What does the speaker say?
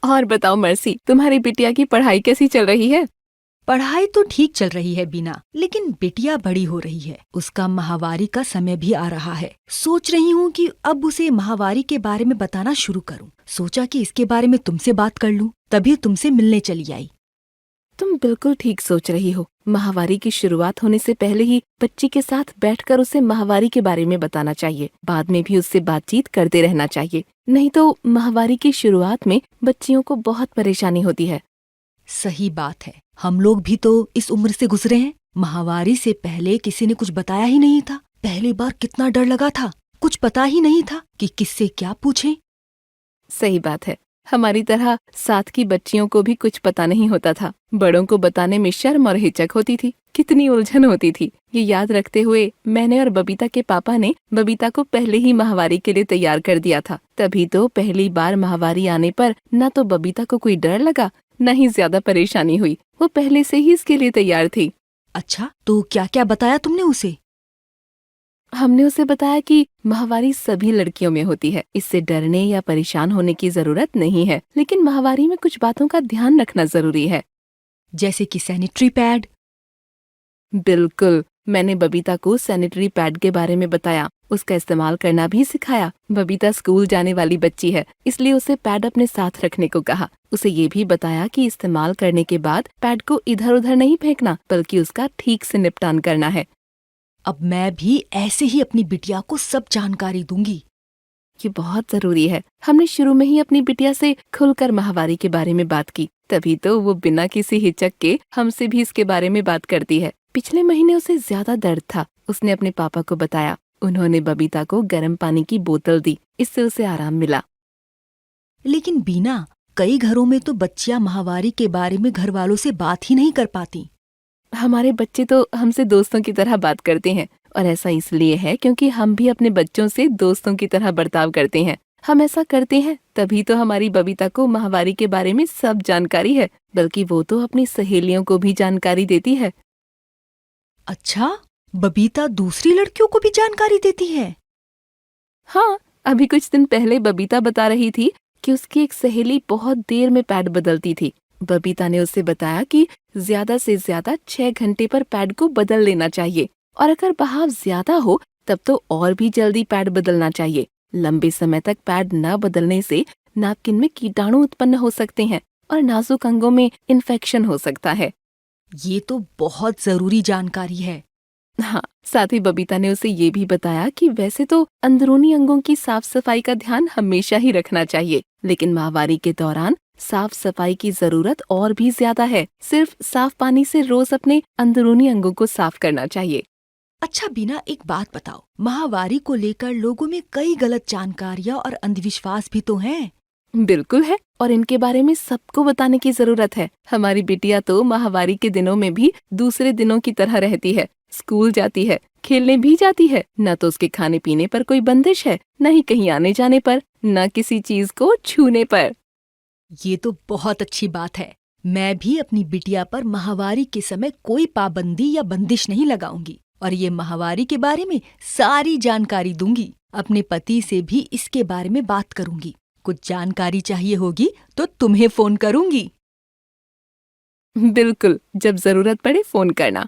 और बताओ मर्सी, तुम्हारी बिटिया की पढ़ाई कैसी चल रही है? पढ़ाई तो ठीक चल रही है बीना, लेकिन बिटिया बड़ी हो रही है। उसका माहवारी का समय भी आ रहा है। सोच रही हूँ कि अब उसे माहवारी के बारे में बताना शुरू करूँ। सोचा कि इसके बारे में तुमसे बात कर लूँ, तभी तुमसे मिलने चली आई। तुम बिल्कुल ठीक सोच रही हो। माहवारी की शुरुआत होने से पहले ही बच्ची के साथ बैठकर उसे माहवारी के बारे में बताना चाहिए। बाद में भी उससे बातचीत करते रहना चाहिए, नहीं तो माहवारी की शुरुआत में बच्चियों को बहुत परेशानी होती है। सही बात है, हम लोग भी तो इस उम्र से गुजरे हैं। माहवारी से पहले किसी ने कुछ बताया ही नहीं था। पहली बार कितना डर लगा था, कुछ पता ही नहीं था कि किससे क्या पूछें। सही बात है, हमारी तरह साथ की बच्चियों को भी कुछ पता नहीं होता था। बड़ों को बताने में शर्म और हिचक होती थी, कितनी उलझन होती थी। ये याद रखते हुए मैंने और बबीता के पापा ने बबीता को पहले ही माहवारी के लिए तैयार कर दिया था। तभी तो पहली बार माहवारी आने पर न तो बबीता को कोई डर लगा, न ही ज्यादा परेशानी हुई। वो पहले से ही इसके लिए तैयार थी। अच्छा, तो क्या क्या बताया तुमने उसे? हमने उसे बताया कि माहवारी सभी लड़कियों में होती है, इससे डरने या परेशान होने की जरूरत नहीं है, लेकिन माहवारी में कुछ बातों का ध्यान रखना जरूरी है। जैसे कि सैनिटरी पैड। बिल्कुल, मैंने बबीता को सैनिटरी पैड के बारे में बताया, उसका इस्तेमाल करना भी सिखाया। बबीता स्कूल जाने वाली बच्ची है, इसलिए उसे पैड अपने साथ रखने को कहा। उसे ये भी बताया कि इस्तेमाल करने के बाद पैड को इधर उधर नहीं फेंकना, बल्कि उसका ठीक से निपटान करना है। अब मैं भी ऐसे ही अपनी बिटिया को सब जानकारी दूंगी। ये बहुत जरूरी है। हमने शुरू में ही अपनी बिटिया से खुलकर माहवारी के बारे में बात की, तभी तो वो बिना किसी हिचक के हमसे भी इसके बारे में बात करती है। पिछले महीने उसे ज्यादा दर्द था, उसने अपने पापा को बताया। उन्होंने बबीता को गर्म पानी की बोतल दी, इससे उसे आराम मिला। लेकिन बीना, कई घरों में तो बच्चियां माहवारी के बारे में घर वालों से बात ही नहीं कर पाती। हमारे बच्चे तो हमसे दोस्तों की तरह बात करते हैं, और ऐसा इसलिए है क्योंकि हम भी अपने बच्चों से दोस्तों की तरह बर्ताव करते हैं। हम ऐसा करते हैं तभी तो हमारी बबीता को माहवारी के बारे में सब जानकारी है, बल्कि वो तो अपनी सहेलियों को भी जानकारी देती है। अच्छा, बबीता दूसरी लड़कियों को भी जानकारी देती है? हाँ, अभी कुछ दिन पहले बबीता बता रही थी कि उसकी एक सहेली बहुत देर में पैड बदलती थी। बबीता ने उससे बताया कि ज्यादा से ज्यादा 6 घंटे पर पैड को बदल लेना चाहिए, और अगर बहाव ज्यादा हो तब तो और भी जल्दी पैड बदलना चाहिए। लंबे समय तक पैड न बदलने से नैपकिन में कीटाणु उत्पन्न हो सकते हैं और नाजुक अंगों में इन्फेक्शन हो सकता है। ये तो बहुत जरूरी जानकारी है। हाँ, साथ ही बबीता ने उसे ये भी बताया कि वैसे तो अंदरूनी अंगों की साफ सफाई का ध्यान हमेशा ही रखना चाहिए, लेकिन माहवारी के दौरान साफ सफाई की जरूरत और भी ज्यादा है। सिर्फ साफ पानी से रोज अपने अंदरूनी अंगों को साफ करना चाहिए। अच्छा बीना, एक बात बताओ, माहवारी को लेकर लोगों में कई गलत जानकारियां और अंधविश्वास भी तो हैं। बिल्कुल है, और इनके बारे में सबको बताने की जरूरत है। हमारी बिटिया तो माहवारी के दिनों में भी दूसरे दिनों की तरह रहती है, स्कूल जाती है, खेलने भी जाती है। न तो उसके खाने पीने पर कोई बंदिश है, न ही कहीं आने जाने पर, न किसी चीज को छूने पर। ये तो बहुत अच्छी बात है। मैं भी अपनी बिटिया पर माहवारी के समय कोई पाबंदी या बंदिश नहीं लगाऊंगी, और ये माहवारी के बारे में सारी जानकारी दूंगी। अपने पति से भी इसके बारे में बात करूंगी। कुछ जानकारी चाहिए होगी तो तुम्हें फोन करूंगी। बिल्कुल, जब जरूरत पड़े फोन करना।